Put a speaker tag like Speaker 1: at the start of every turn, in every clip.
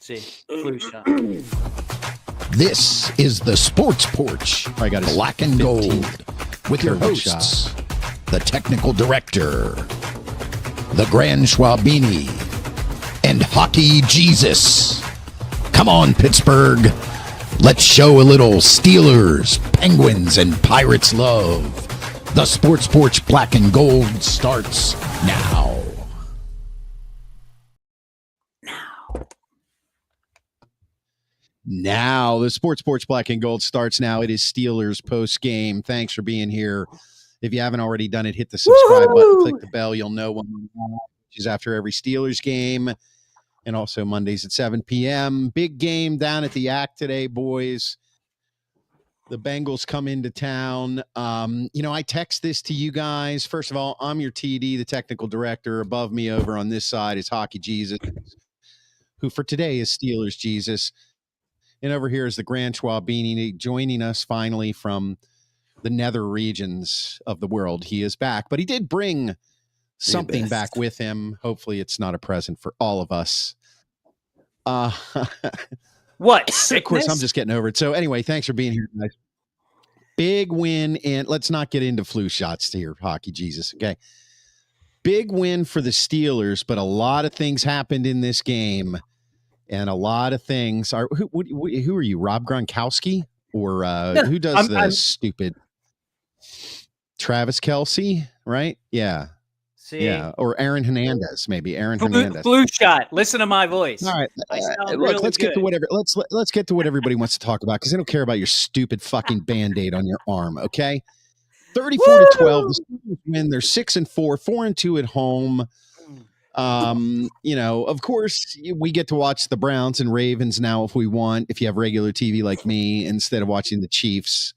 Speaker 1: See, flu shot.
Speaker 2: This is the Sports Porch,
Speaker 3: I got
Speaker 2: Black and Gold, with your hosts, the technical director, the Grand Schwabini, and Hockey Jesus. Come on, Pittsburgh. Let's show a little Steelers, Penguins, and Pirates love. The Sports Porch Black and Gold starts now.
Speaker 3: Now, the Sports Porch Black and Gold starts now. It is Steelers post game. Thanks for being here. If you haven't already done it, hit the subscribe button, click the bell. You'll know when which is after every Steelers game, and also Mondays at 7 p.m. Big game down at the Act today, boys. The Bengals come into town. I text this to you guys. First of all, I'm your TD, the technical director. Above me over on this side is Hockey Jesus, who for today is Steelers Jesus. And over here is the Grand Schwabini joining us finally from the nether regions of the world. He is back, but he did bring something back with him. Hopefully it's not a present for all of us.
Speaker 1: What?
Speaker 3: Of course, I'm just getting over it. So anyway, thanks for being here, guys. Big win, and let's not get into flu shots here, Hockey Jesus, okay? Big win for the Steelers, but a lot of things happened in this game. And a lot of things are. Who are you, Rob Gronkowski, or who does the stupid Travis Kelce? Right? Yeah, yeah, or Aaron Hernandez, maybe Aaron Hernandez.
Speaker 1: Flu shot. Listen to my voice.
Speaker 3: All right, look, let's get to whatever. Let's get to what everybody wants to talk about because they don't care about your stupid fucking Band-Aid on your arm. Okay, 34-12. The Steelers win. They're 6-4, 4-2 at home. Of course, we get to watch the Browns and Ravens now if we want, if you have regular TV like me, instead of watching the Chiefs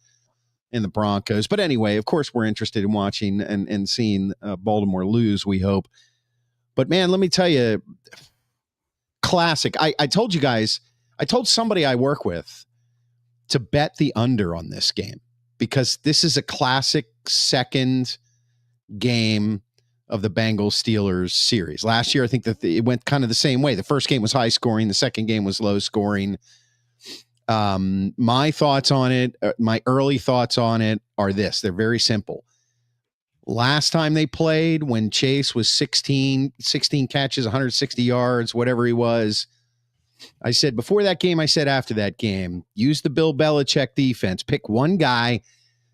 Speaker 3: and the Broncos. But anyway, of course, we're interested in watching and seeing Baltimore lose, we hope. But man, let me tell you, classic. I told you guys, I told somebody I work with to bet the under on this game because this is a classic second game of the Bengals Steelers series. Last year, I think that it went kind of the same way. The first game was high scoring. The second game was low scoring. My thoughts on it, my early thoughts on it are this. They're very simple. Last time they played, when Chase was 16 catches, 160 yards, whatever he was, I said before that game, I said after that game, use the Bill Belichick defense. Pick one guy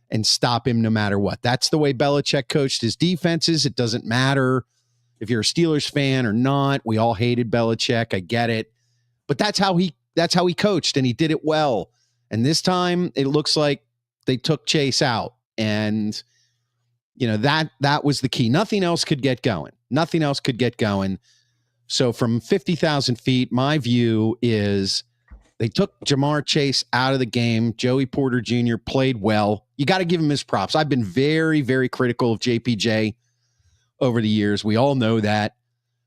Speaker 3: and stop him no matter what. That's the way Belichick coached his defenses. It doesn't matter if you're a Steelers fan or not. We all hated Belichick. I get it. But that's how he coached, and he did it well. And this time it looks like they took Chase out. And that was the key. Nothing else could get going. So from 50,000 feet, my view is they took Jamar Chase out of the game. Joey Porter Jr. played well. You got to give him his props. I've been very, very critical of JPJ over the years. We all know that.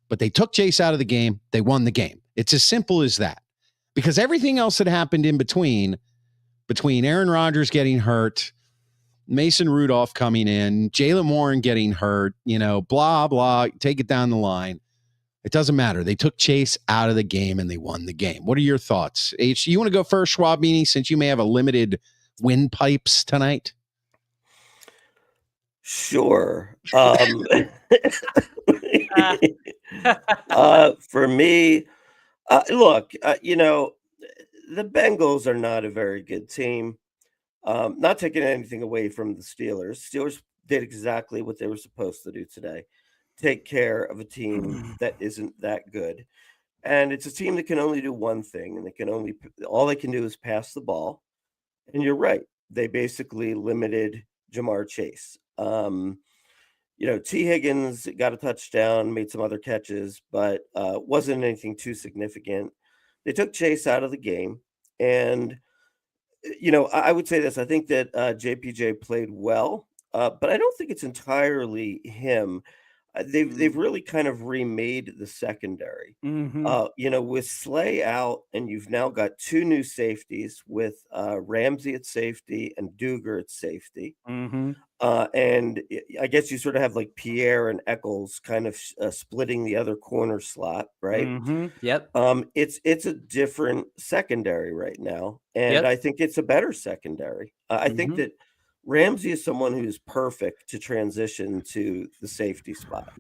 Speaker 3: But they took Chase out of the game. They won the game. It's as simple as that. Because everything else that happened in between Aaron Rodgers getting hurt, Mason Rudolph coming in, Jaylen Warren getting hurt, blah, blah, take it down the line. It doesn't matter. They took Chase out of the game and they won the game. What are your thoughts? H, you want to go first, Schwabini, since you may have a limited windpipes tonight?
Speaker 4: Sure. For me, look, the Bengals are not a very good team. Not taking anything away from the Steelers. Steelers did exactly what they were supposed to do today. Take care of a team that isn't that good. And it's a team that can only do one thing, and all they can do is pass the ball. And you're right. They basically limited Jamar Chase. T. Higgins got a touchdown, made some other catches, but wasn't anything too significant. They took Chase out of the game. And, I would say this. I think that JPJ played well, but I don't think it's entirely him. they've really kind of remade the secondary. With Slay out, and you've now got two new safeties with Ramsey at safety and Duger at safety. And I guess you sort of have like Pierre and Eccles kind of splitting the other corner slot, right?
Speaker 1: Yep.
Speaker 4: It's a different secondary right now, and
Speaker 1: Yep.
Speaker 4: I think it's a better secondary. I think that Ramsey is someone who's perfect to transition to the safety spot,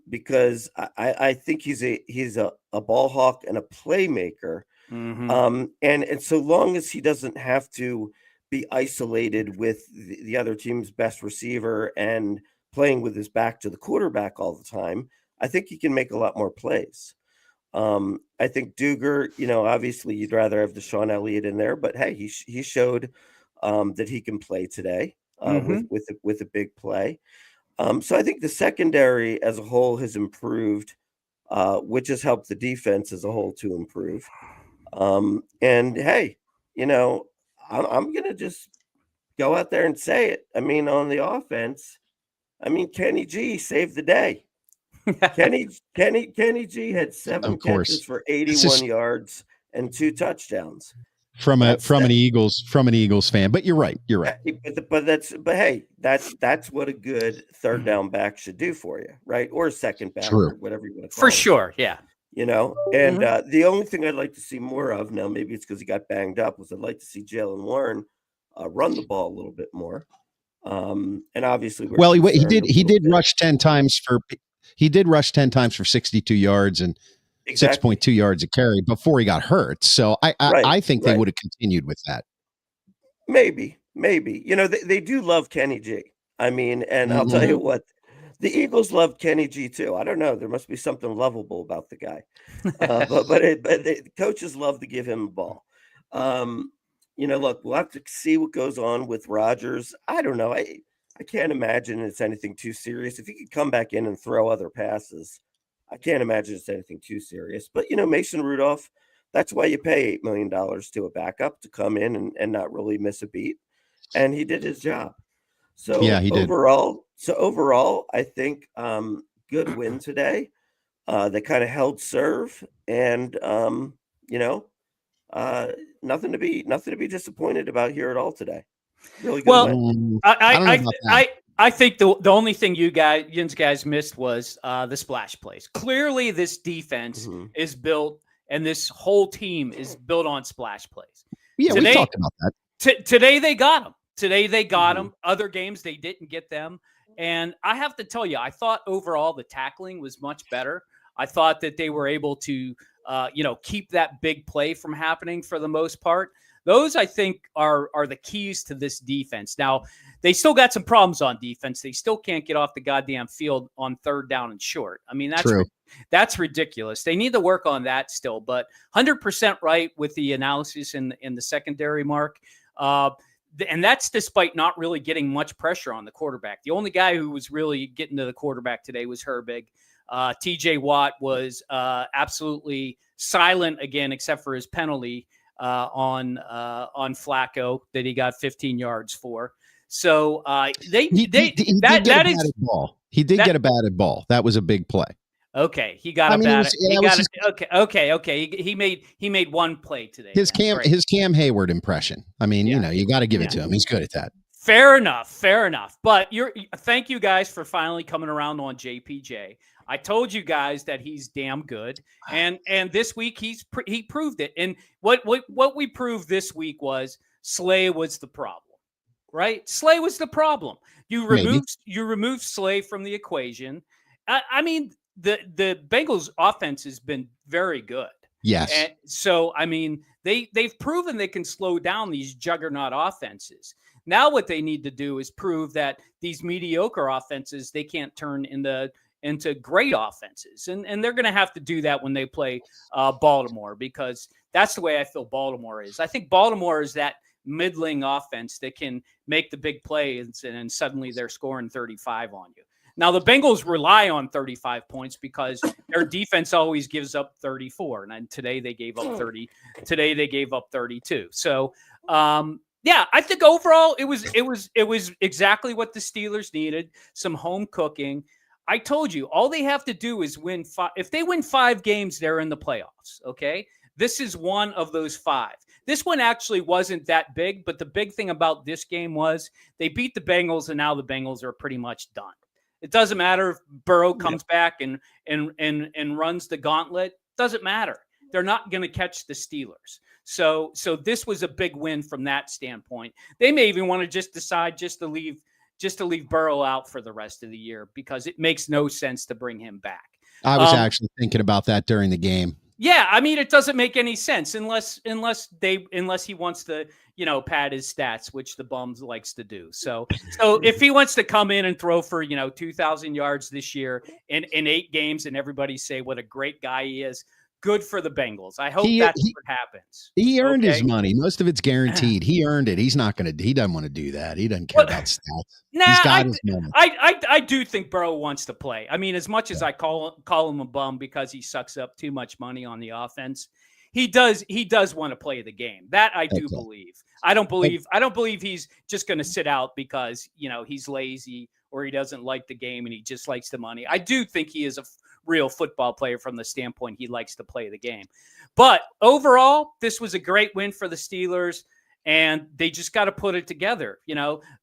Speaker 4: because I think he's a ball hawk and a playmaker. And so long as he doesn't have to be isolated with the other team's best receiver and playing with his back to the quarterback all the time, I think he can make a lot more plays. I think Duger, obviously you'd rather have Deshaun Elliott in there, but hey, he showed that he can play today with a big play. So I think the secondary as a whole has improved, which has helped the defense as a whole to improve. And hey, I'm going to just go out there and say it. I mean, on the offense, Kenny G saved the day. Kenny G had 7 catches for 81 yards and 2 touchdowns.
Speaker 3: From an Eagles fan, but you're right.
Speaker 4: But hey, that's what a good third down back should do for you, right? Or a second back,
Speaker 3: True.
Speaker 4: or whatever you want to call
Speaker 1: For
Speaker 4: it.
Speaker 1: sure, yeah.
Speaker 4: And the only thing I'd like to see more of now, maybe it's because he got banged up, was I'd like to see Jalen Warren run the ball a little bit more. And obviously,
Speaker 3: he did rush 10 times for 62 yards and 6.2 yards a carry before he got hurt. So I think they would have continued with that.
Speaker 4: Maybe. They do love Kenny G. And I'll tell you what, the Eagles love Kenny G too. I don't know. There must be something lovable about the guy. But the coaches love to give him the ball. Look, we'll have to see what goes on with Rodgers. I don't know. I can't imagine it's anything too serious. If he could come back in and throw other passes, I can't imagine it's anything too serious. But, Mason Rudolph, that's why you pay $8 million to a backup to come in and not really miss a beat. And he did his job. So yeah, he did. Overall, I think good win today. They kind of held serve, and nothing to be disappointed about here at all today. Really good win.
Speaker 1: I think the only thing you guys missed was the splash plays. Clearly, this defense is built, and this whole team is built on splash plays.
Speaker 3: Yeah, we talked about that.
Speaker 1: Today they got them. Today they got them. Other games they didn't get them. And I have to tell you, I thought overall the tackling was much better. I thought that they were able to, keep that big play from happening for the most part. Those, I think, are the keys to this defense. Now, they still got some problems on defense. They still can't get off the goddamn field on third down and short. That's ridiculous. They need to work on that still. But 100% right with the analysis in the secondary, Mark. And that's despite not really getting much pressure on the quarterback. The only guy who was really getting to the quarterback today was Herbig. TJ Watt was absolutely silent again, except for his penalty on Flacco that he got 15 yards for. So he did get
Speaker 3: a batted ball. That was a big play.
Speaker 1: Okay, he got Okay. He made one play today.
Speaker 3: His Cam Hayward impression. You got to give it to him. He's good at that.
Speaker 1: Fair enough. But thank you guys for finally coming around on JPJ. I told you guys that he's damn good, and this week he proved it. And what we proved this week was Slay was the problem, right? Slay was the problem. You removed Slay from the equation. The Bengals offense has been very good.
Speaker 3: Yes.
Speaker 1: And so, they've proven they can slow down these juggernaut offenses. Now what they need to do is prove that these mediocre offenses, they can't turn into great offenses. And they're going to have to do that when they play Baltimore, because that's the way I feel Baltimore is. I think Baltimore is that middling offense that can make the big plays and suddenly they're scoring 35 on you. Now, the Bengals rely on 35 points because their defense always gives up 34. And today they gave up 30. Today they gave up 32. So, I think overall it was exactly what the Steelers needed. Some home cooking. I told you, all they have to do is win 5. If they win 5 games, they're in the playoffs. Okay. This is one of those 5. This one actually wasn't that big, but the big thing about this game was they beat the Bengals, and now the Bengals are pretty much done. It doesn't matter if Burrow comes back and runs the gauntlet. Doesn't matter. They're not going to catch the Steelers. So this was a big win from that standpoint. They may even want to just decide just to leave Burrow out for the rest of the year because it makes no sense to bring him back.
Speaker 3: I was actually thinking about that during the game.
Speaker 1: Yeah, I mean, it doesn't make any sense unless he wants to, pad his stats, which the bums likes to do. So if he wants to come in and throw for 2,000 yards this year in 8 games, and everybody say what a great guy he is, good for the Bengals. I hope that's what happens.
Speaker 3: He earned his money. Most of it's guaranteed. He earned it. He's not going to. He doesn't want to do that. He doesn't care about stats.
Speaker 1: Nah,
Speaker 3: he's got his money.
Speaker 1: I do think Burrow wants to play. I mean, as much as I call him a bum because he sucks up too much money on the offense, he does want to play the game. That I do believe. I don't believe he's just going to sit out because he's lazy or he doesn't like the game and he just likes the money. I do think he is a real football player from the standpoint he likes to play the game. But overall, this was a great win for the Steelers, and they just got to put it together.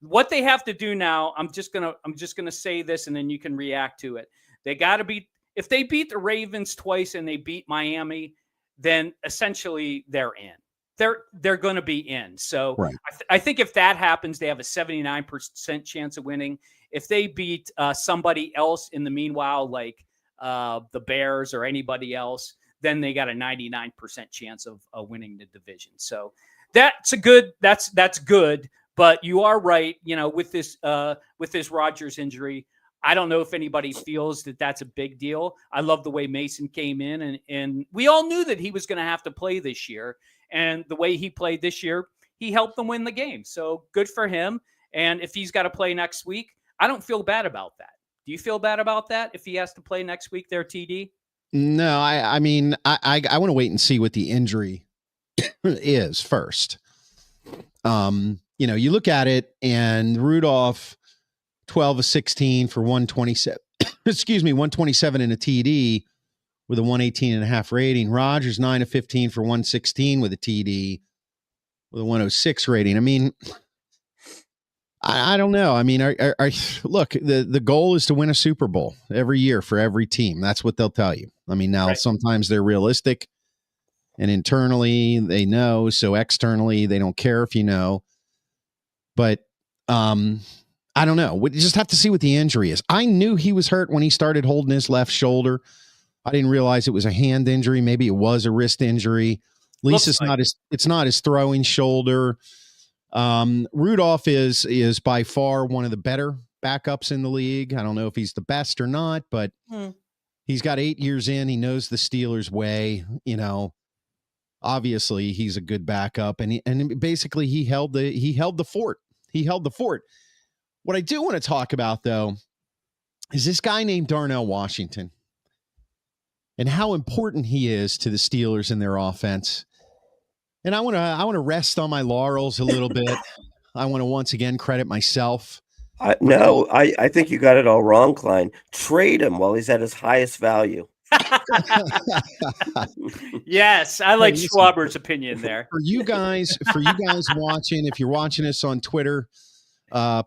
Speaker 1: What they have to do now, I'm just gonna say this and then you can react to it. They got to if they beat the Ravens twice and they beat Miami, then essentially they're in. They're going to be in. So right. I think if that happens, they have a 79% chance of winning. If they beat somebody else in the meanwhile, like the Bears or anybody else, then they got a 99% chance of winning the division. So that's good. But you are right. With this Rodgers injury, I don't know if anybody feels that that's a big deal. I love the way Mason came in, and we all knew that he was going to have to play this year. And the way he played this year, he helped them win the game. So good for him. And if he's got to play next week, I don't feel bad about that. Do you feel bad about that if he has to play next week there, TD?
Speaker 3: No, I mean, I want to wait and see what the injury is first. You look at it, and Rudolph, 12 of 16 for 127, 127 in a TD with a 118.5 rating. Rodgers, 9 of 15 for 116 with a TD with a 106 rating. I mean, I don't know. I mean, look, the goal is to win a Super Bowl every year for every team. That's what they'll tell you. I mean, now right. Sometimes they're realistic and internally they know. So externally, they don't care if you know. But I don't know. We just have to see what the injury is. I knew he was hurt when he started holding his left shoulder. I didn't realize it was a hand injury. Maybe it was a wrist injury. At least it's not his throwing shoulder. Rudolph is by far one of the better backups in the league. I don't know if he's the best or not, but he's got 8 years in. He knows the Steelers way. Obviously he's a good backup, and basically he held the fort. He held the fort. What I do want to talk about though is this guy named Darnell Washington and how important he is to the Steelers and their offense. And I want to rest on my laurels a little bit. I want to once again credit myself.
Speaker 4: I think you got it all wrong, Klein. Trade him while he's at his highest value.
Speaker 1: Yes, I like Schwaber's opinion there.
Speaker 3: For you guys watching, if you're watching us on Twitter,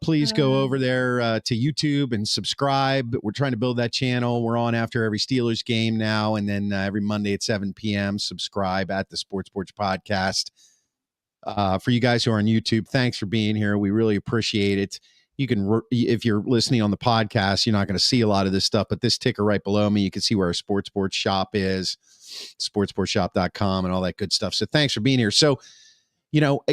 Speaker 3: please go over there to YouTube and subscribe. We're trying to build that channel. We're on after every Steelers game now, and then every Monday at 7 p.m. Subscribe at the Sports Porch Podcast. For you guys who are on YouTube, thanks for being here. We really appreciate it. You can, if you're listening on the podcast, you're not going to see a lot of this stuff, but this ticker right below me, you can see where our Sports Porch shop is, sportsportshop.com and all that good stuff. So thanks for being here. So,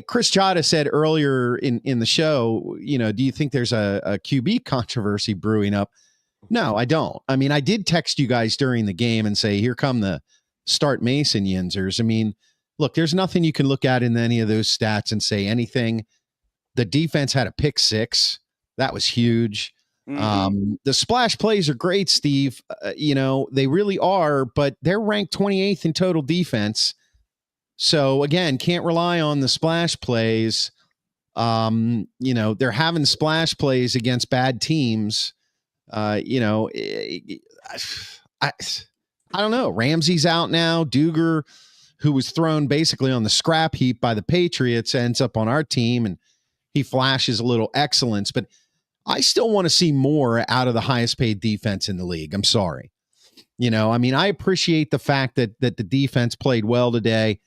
Speaker 3: Chris Chada said earlier in the show, do you think there's a QB controversy brewing up? No, I don't. I mean, I did text you guys during the game and say, here come the start Mason Yinzers. I mean, look, there's nothing you can look at in any of those stats and say anything. The defense had a pick 6. That was huge. Mm-hmm. The splash plays are great, Steve. They really are, but they're ranked 28th in total defense. So again, can't rely on the splash plays. They're having splash plays against bad teams. I don't know. Ramsey's out now. Duger, who was thrown basically on the scrap heap by the Patriots, ends up on our team, and he flashes a little excellence. But I still want to see more out of the highest paid defense in the league. I'm sorry. I appreciate the fact that the defense played well today.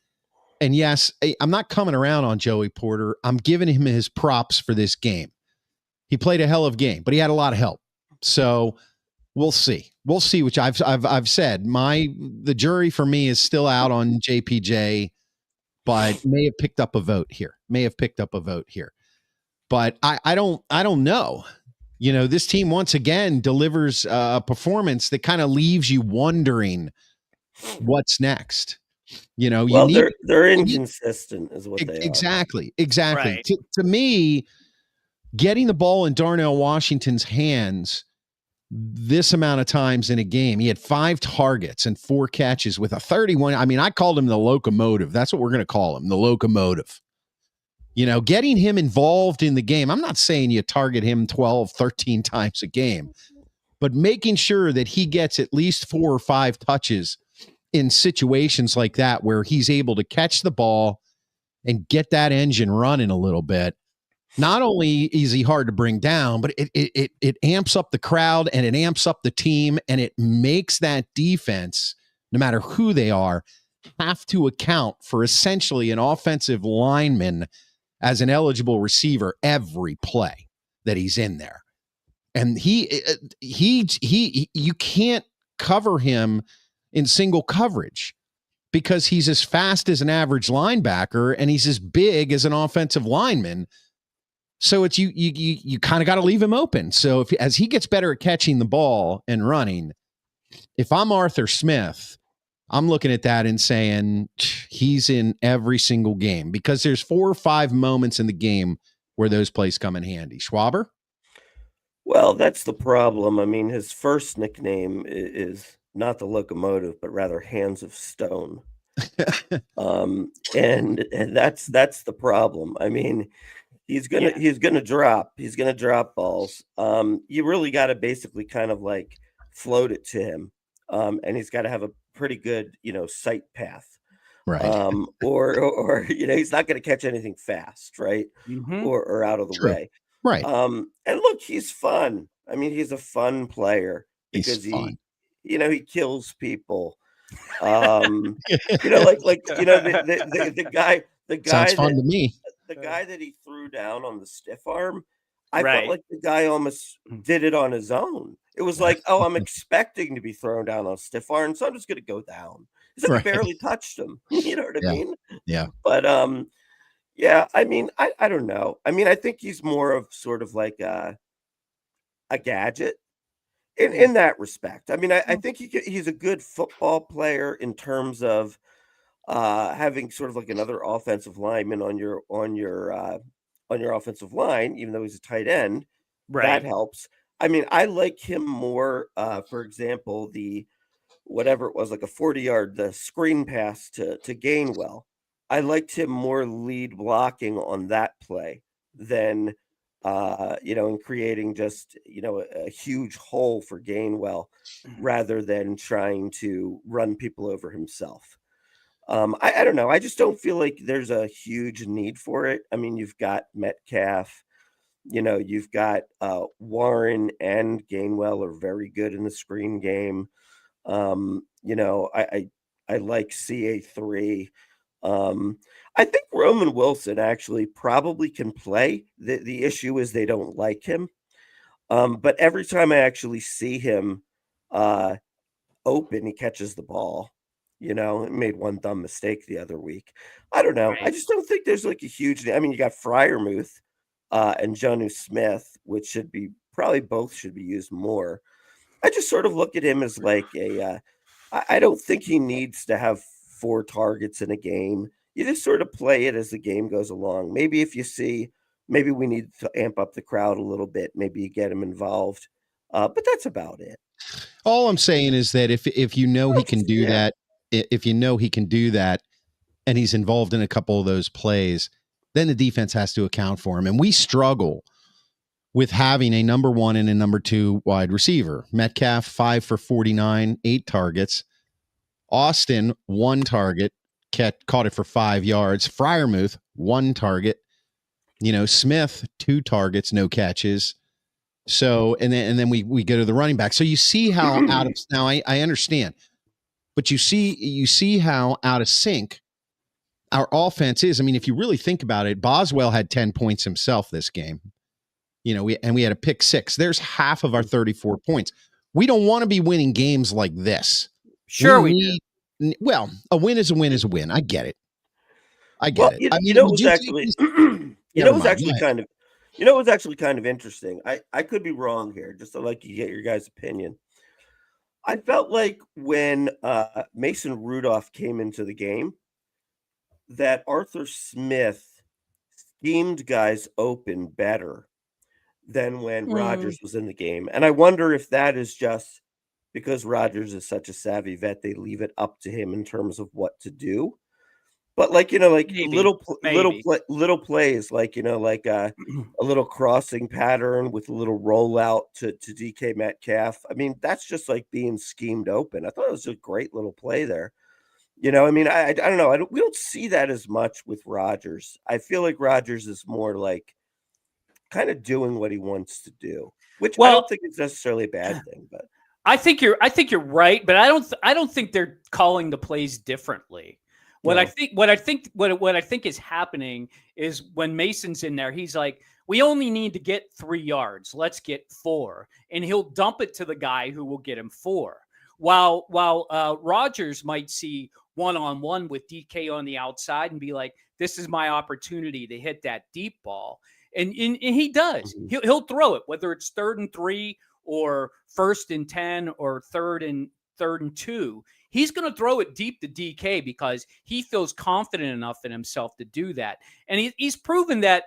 Speaker 3: And yes, I'm not coming around on Joey Porter. I'm giving him his props for this game. He played a hell of a game, but he had a lot of help. So we'll see. We'll see, which I've said. The jury for me is still out on JPJ, but may have picked up a vote here. But I don't know. This team once again delivers a performance that kind of leaves you wondering what's next.
Speaker 4: They're inconsistent is what they are.
Speaker 3: Exactly.
Speaker 1: Right.
Speaker 3: To me, getting the ball in Darnell Washington's hands this amount of times in a game, he had 5 targets and 4 catches with a 31. I mean, I called him the locomotive. That's what we're going to call him, the locomotive. Getting him involved in the game. I'm not saying you target him 12, 13 times a game, but making sure that he gets at least 4 or 5 touches in situations like that where he's able to catch the ball and get that engine running a little bit. Not only is he hard to bring down, but it amps up the crowd and it amps up the team, and it makes that defense, no matter who they are, have to account for essentially an offensive lineman as an eligible receiver every play that he's in there. And you can't cover him in single coverage because he's as fast as an average linebacker and he's as big as an offensive lineman. So it's you kind of got to leave him open. So as he gets better at catching the ball and running, if I'm Arthur Smith, I'm looking at that and saying he's in every single game because there's 4 or 5 moments in the game where those plays come in handy. Schwaber?
Speaker 4: Well, that's the problem. I mean, his first nickname is not the locomotive, but rather Hands of Stone. And that's the problem. I mean, he's gonna drop balls. You really got to basically kind of like float it to him, and he's got to have a pretty good sight path,
Speaker 3: right?
Speaker 4: Or he's not going to catch anything fast, right?
Speaker 1: Mm-hmm.
Speaker 4: Or out of the way,
Speaker 3: right?
Speaker 4: And look, he's fun. I mean, he's a fun player because he kills people. The guy
Speaker 3: sounds fun to me.
Speaker 4: The guy that he threw down on the stiff arm, I felt like the guy almost did it on his own. It was like, oh, I'm expecting to be thrown down on a stiff arm, so I'm just going to go down. He's like, barely touched him. You know what I mean?
Speaker 3: Yeah.
Speaker 4: But yeah. I mean, I don't know. I mean, I think he's more of sort of like a gadget in that respect. I mean, I think he's a good football player in terms of having sort of like another offensive lineman on your offensive line, even though he's a tight end. That helps. I mean, I like him more. For example, whatever it was, like a 40-yard the screen pass to Gainwell. I liked him more lead blocking on that play than in creating just a huge hole for Gainwell rather than trying to run people over himself. I don't know. I just don't feel like there's a huge need for it. I mean, you've got Metcalf, you've got Warren and Gainwell are very good in the screen game. I like CA3. I think Roman Wilson actually probably can play. The issue is they don't like him. But every time I actually see him open, he catches the ball. Made one dumb mistake the other week. I don't know. I just don't think there's like a huge. I mean, you got Freiermuth and Jonnu Smith, which should be probably both should be used more. I just sort of look at him as like I don't think he needs to have 4 targets in a game. You just sort of play it as the game goes along. Maybe if you see, maybe we need to amp up the crowd a little bit. Maybe you get him involved. But that's about it.
Speaker 3: All I'm saying is that if he can do that, if he can do that and he's involved in a couple of those plays, then the defense has to account for him. And we struggle with having a number 1 and a number 2 wide receiver. Metcalf, 5 for 49, 8 targets. Austin, 1 target, caught it for 5 yards. Freiermuth, 1 target. Smith, 2 targets, no catches. So, and then we go to the running back. So you see how out of, now I understand, but you see how out of sync our offense is. I mean, if you really think about it, Boswell had 10 points himself this game. We had a pick 6. There's half of our 34 points. We don't want to be winning games like this.
Speaker 1: Sure, we do.
Speaker 3: Well, a win is a win is a win. I get it. It.
Speaker 4: It was actually, it was actually kind of interesting. I could be wrong here, just to like you get your guys' opinion. I felt like when Mason Rudolph came into the game, that Arthur Smith schemed guys open better than when Rodgers was in the game. And I wonder if that is just because Rodgers is such a savvy vet, they leave it up to him in terms of what to do. But
Speaker 1: Maybe.
Speaker 4: little plays, a little crossing pattern with a little rollout to DK Metcalf. I mean, that's just like being schemed open. I thought it was a great little play there. I don't know. We don't see that as much with Rodgers. I feel like Rodgers is more like kind of doing what he wants to do, which I don't think is necessarily a bad thing. But
Speaker 1: I think you're right, but I don't think they're calling the plays differently. What I think is happening is when Mason's in there, he's like, we only need to get 3 yards. Let's get 4, and he'll dump it to the guy who will get him 4. While Rodgers might see one-on-one with DK on the outside and be like, this is my opportunity to hit that deep ball. And he does. Mm-hmm. He'll throw it, whether it's 3rd and 3 or 1st and 10 or 3rd and 2. He's going to throw it deep to DK because he feels confident enough in himself to do that. And he's proven that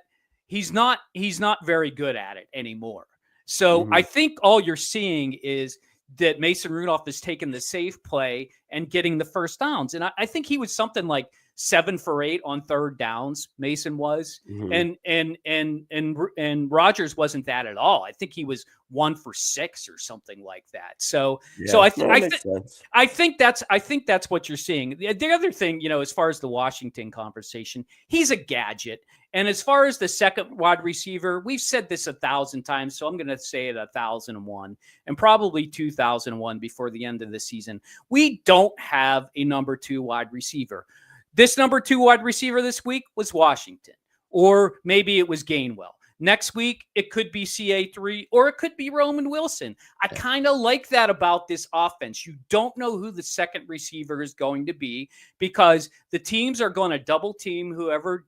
Speaker 1: he's not very good at it anymore. So I think all you're seeing is that Mason Rudolph is taking the safe play and getting the first downs. And I think he was something like 7 for 8 on 3rd downs. Mason was, and Rodgers wasn't that at all. I think he was 1 for 6 or something like that. So I think that's what you're seeing. The other thing, as far as the Washington conversation, he's a gadget. And as far as the second wide receiver, we've said this 1,000 times, so I'm going to say it 1,001 and probably 2,001 before the end of the season. We don't have a number 2 wide receiver. This number 2 wide receiver this week was Washington, or maybe it was Gainwell. Next week, it could be CA3, or it could be Roman Wilson. I kind of like that about this offense. You don't know who the second receiver is going to be because the teams are going to double team whoever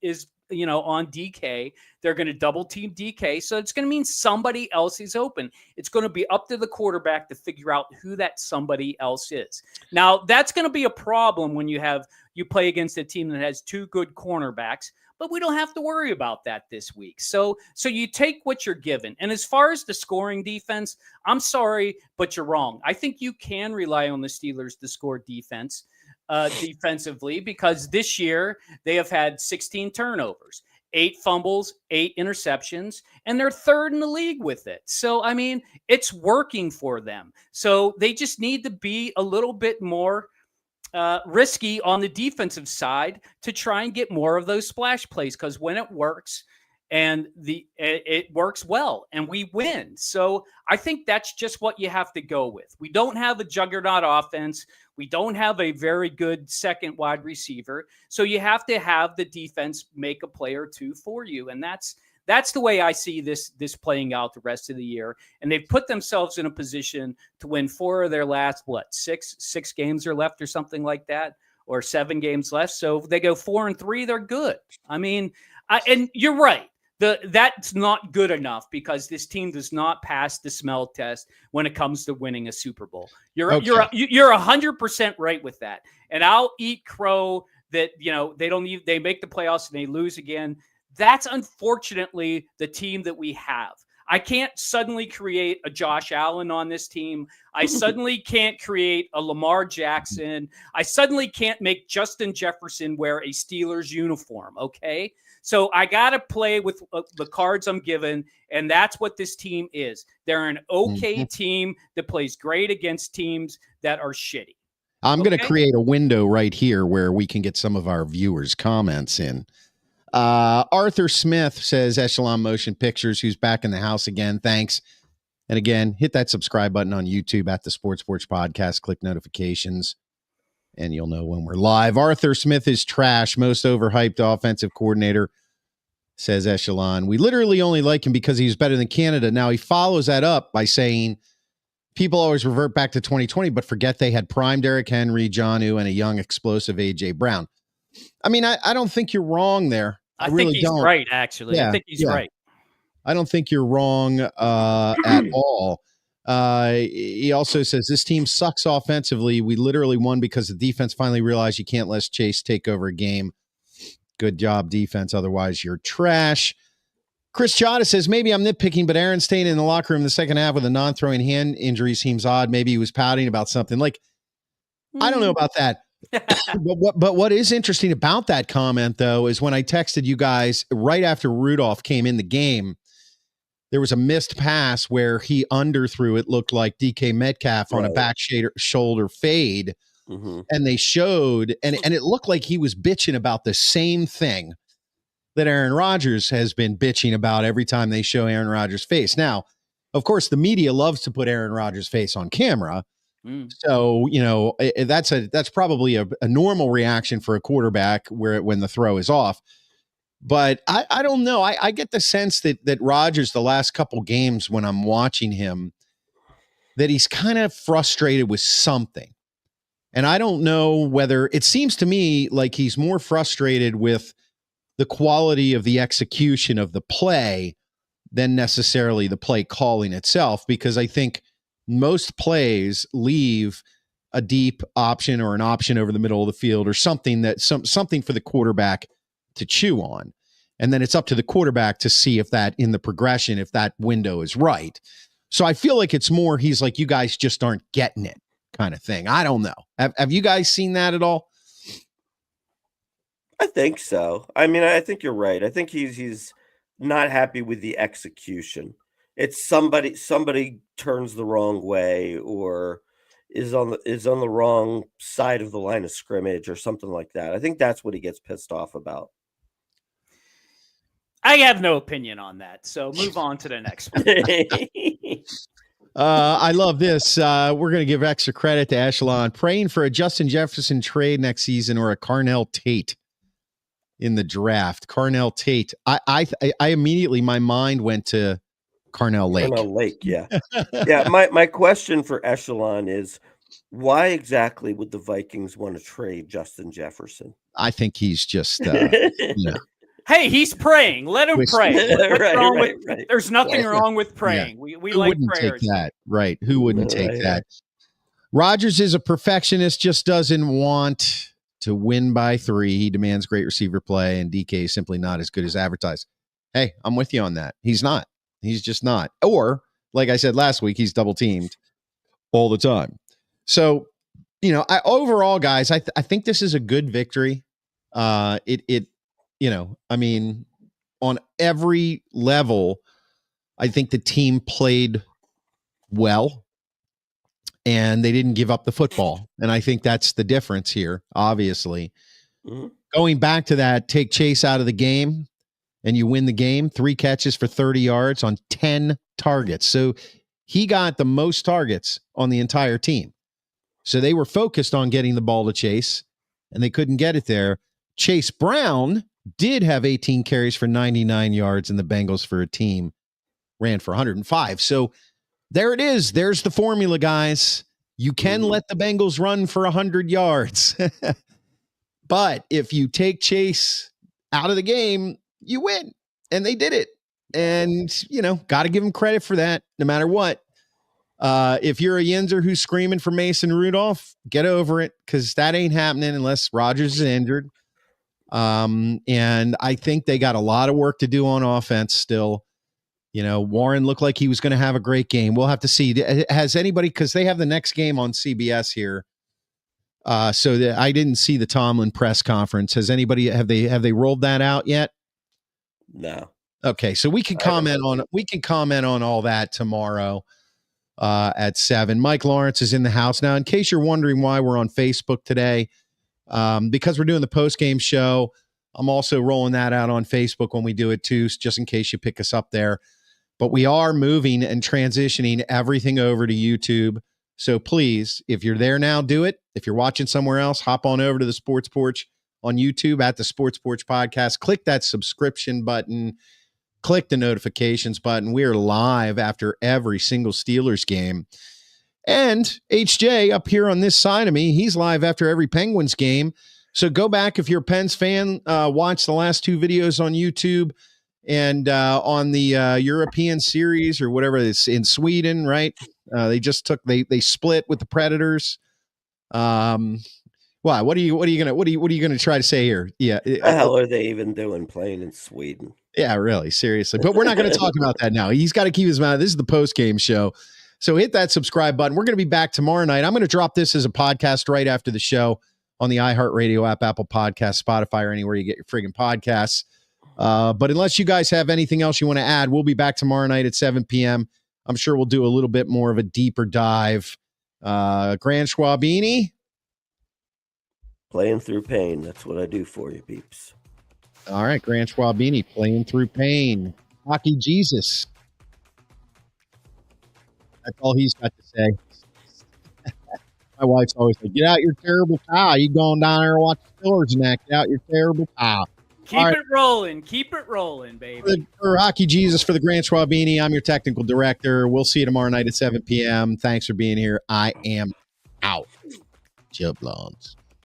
Speaker 1: is on DK. They're going to double team DK. So it's going to mean somebody else is open. It's going to be up to the quarterback to figure out who that somebody else is. Now, that's going to be a problem when you play against a team that has 2 good cornerbacks, but we don't have to worry about that this week. So you take what you're given. And as far as the scoring defense, I'm sorry, but you're wrong. I think you can rely on the Steelers to score defensively, because this year they have had 16 turnovers, 8 fumbles, 8 interceptions, and they're 3rd in the league with it. So, I mean, it's working for them. So they just need to be a little bit more risky on the defensive side to try and get more of those splash plays, because when it works, and it works well, and we win. So I think that's just what you have to go with. We don't have a juggernaut offense. We don't have a very good second wide receiver. So you have to have the defense make a play or 2 for you. And that's the way I see this playing out the rest of the year. And they've put themselves in a position to win 4 of their last, six games are left or something like that, or 7 games left. So if they go 4-3, they're good. I mean, and you're right. That's not good enough because this team does not pass the smell test when it comes to winning a Super Bowl. You're 100% right with that. And I'll eat crow that, they make the playoffs and they lose again. That's unfortunately the team that we have. I can't suddenly create a Josh Allen on this team. I suddenly can't create a Lamar Jackson. I suddenly can't make Justin Jefferson wear a Steelers uniform, okay? So I got to play with the cards I'm given, and that's what this team is. They're an okay team that plays great against teams that are shitty.
Speaker 3: I'm going to create a window right here where we can get some of our viewers' comments in. Arthur Smith says Echelon Motion Pictures, who's back in the house again. Thanks. And again, hit that subscribe button on YouTube at the Sports Porch Podcast. Click notifications, and you'll know when we're live. Arthur Smith is trash. Most overhyped offensive coordinator, says Echelon. We literally only like him because he's better than Canada. Now, he follows that up by saying, people always revert back to 2020, but forget they had prime Derrick Henry, Jonnu, and a young, explosive A.J. Brown. I mean, I don't think you're wrong there. I really
Speaker 1: think he's
Speaker 3: don't.
Speaker 1: right, actually.
Speaker 3: Yeah,
Speaker 1: I think he's right.
Speaker 3: I don't think you're wrong at all. He also says, this team sucks offensively. We literally won because the defense finally realized you can't let Chase take over a game. Good job, defense. Otherwise, you're trash. Chris Chada says, maybe I'm nitpicking, but Aaron staying in the locker room in the second half with a non-throwing hand injury seems odd. Maybe he was pouting about something. Like, I don't know about that. But what is interesting about that comment, though, is when I texted you guys right after Rudolph came in the game, there was a missed pass where he underthrew. It looked like DK Metcalf on a back shoulder fade. And they showed, and it looked like he was bitching about the same thing that Aaron Rodgers has been bitching about every time they show Aaron Rodgers' face. Now, of course, the media loves to put Aaron Rodgers' face on camera. So, you know, that's probably a normal reaction for a quarterback when the throw is off. But I don't know. I get the sense that Rodgers, the last couple games when I'm watching him, that he's kind of frustrated with something. And I don't know whether it seems to me like he's more frustrated with the quality of the execution of the play than necessarily the play calling itself, because I think most plays leave a deep option or an option over the middle of the field or something something for the quarterback to chew on. And then it's up to the quarterback to see if that in the progression, if that window is right. So I feel like it's more, he's like, you guys just aren't getting it kind of thing. I don't know. Have you guys seen that at all?
Speaker 4: I think so. I mean, I think you're right. I think he's not happy with the execution. It's somebody turns the wrong way or is on the wrong side of the line of scrimmage or something like that. I think that's what he gets pissed off about.
Speaker 1: I have no opinion on that. So move on to the next one.
Speaker 3: I love this. We're going to give extra credit to Echelon. Praying for a Justin Jefferson trade next season or a Carnell Tate in the draft. Carnell Tate. I immediately, my mind went to Carnell Lake.
Speaker 4: Carnell Lake, yeah. Yeah, my question for Echelon is, why exactly would the Vikings want to trade Justin Jefferson?
Speaker 3: I think he's just,
Speaker 1: Hey, he's praying. Let him pray.
Speaker 4: Right.
Speaker 1: There's nothing wrong with praying.
Speaker 3: Yeah.
Speaker 1: We
Speaker 3: Who
Speaker 1: like
Speaker 3: wouldn't
Speaker 1: prayers.
Speaker 3: take that? Right. Who wouldn't take that? Rodgers is a perfectionist, just doesn't want to win by 3. He demands great receiver play, and DK is simply not as good as advertised. Hey, I'm with you on that. He's not. He's just not. Or, like I said last week, he's double teamed all the time. So, you know, overall, guys, I think this is a good victory. I mean, on every level, I think the team played well and they didn't give up the football. And I think that's the difference here, obviously. Going back to that, take Chase out of the game and you win the game, 3 catches for 30 yards on 10 targets. So he got the most targets on the entire team. So they were focused on getting the ball to Chase and they couldn't get it there. Chase Brown did have 18 carries for 99 yards, and the Bengals for a team ran for 105. So there it is. There's the formula, guys. You can let the Bengals run for 100 yards. But if you take Chase out of the game, you win. And they did it. And, you know, got to give them credit for that no matter what. If you're a Yinzer who's screaming for Mason Rudolph, get over it, because that ain't happening unless Rodgers is injured. And I think they got a lot of work to do on offense still. Warren looked like he was going to have a great game. We'll have to see. Has anybody, because they have the next game on CBS here. So I didn't see the Tomlin press conference. Has anybody, have they rolled that out yet?
Speaker 4: No.
Speaker 3: Okay. So we can comment on all that tomorrow at 7. Mike Lawrence is in the house. Now, in case you're wondering why we're on Facebook today, because we're doing the post-game show, I'm also rolling that out on Facebook when we do it too, just in case you pick us up there. But we are moving and transitioning everything over to YouTube. So please, if you're there now, do it. If you're watching somewhere else, hop on over to the Sports Porch on YouTube at the Sports Porch Podcast. Click that subscription button. Click the notifications button. We are live after every single Steelers game. And HJ up here on this side of me, he's live after every Penguins game. So go back if you're a Pens fan, watch the last 2 videos on YouTube and on the European series or whatever it's in Sweden, right? They split with the Predators. Why? What are you gonna try to say here? Yeah.
Speaker 4: What the hell are they even doing playing in Sweden?
Speaker 3: Yeah, really, seriously. But we're not going to talk about that now. He's got to keep his mouth. This is the post-game show. So hit that subscribe button. We're going to be back tomorrow night. I'm going to drop this as a podcast right after the show on the iHeartRadio app, Apple Podcasts, Spotify, or anywhere you get your friggin' podcasts. But unless you guys have anything else you want to add, we'll be back tomorrow night at 7 p.m. I'm sure we'll do a little bit more of a deeper dive. Grand Schwabini?
Speaker 4: Playing through pain. That's what I do for you, peeps.
Speaker 3: All right, Grand Schwabini, playing through pain. Hockey Jesus. That's all he's got to say. My wife's always like, get out your terrible tie. You going down there and watch the Steelers and that. Get out your terrible tie.
Speaker 1: Keep it rolling. Keep it rolling, baby.
Speaker 3: For Hockey Jesus, for the Grand Schwabini, I'm your technical director. We'll see you tomorrow night at 7 p.m. Thanks for being here. I am out. Joe Blondes.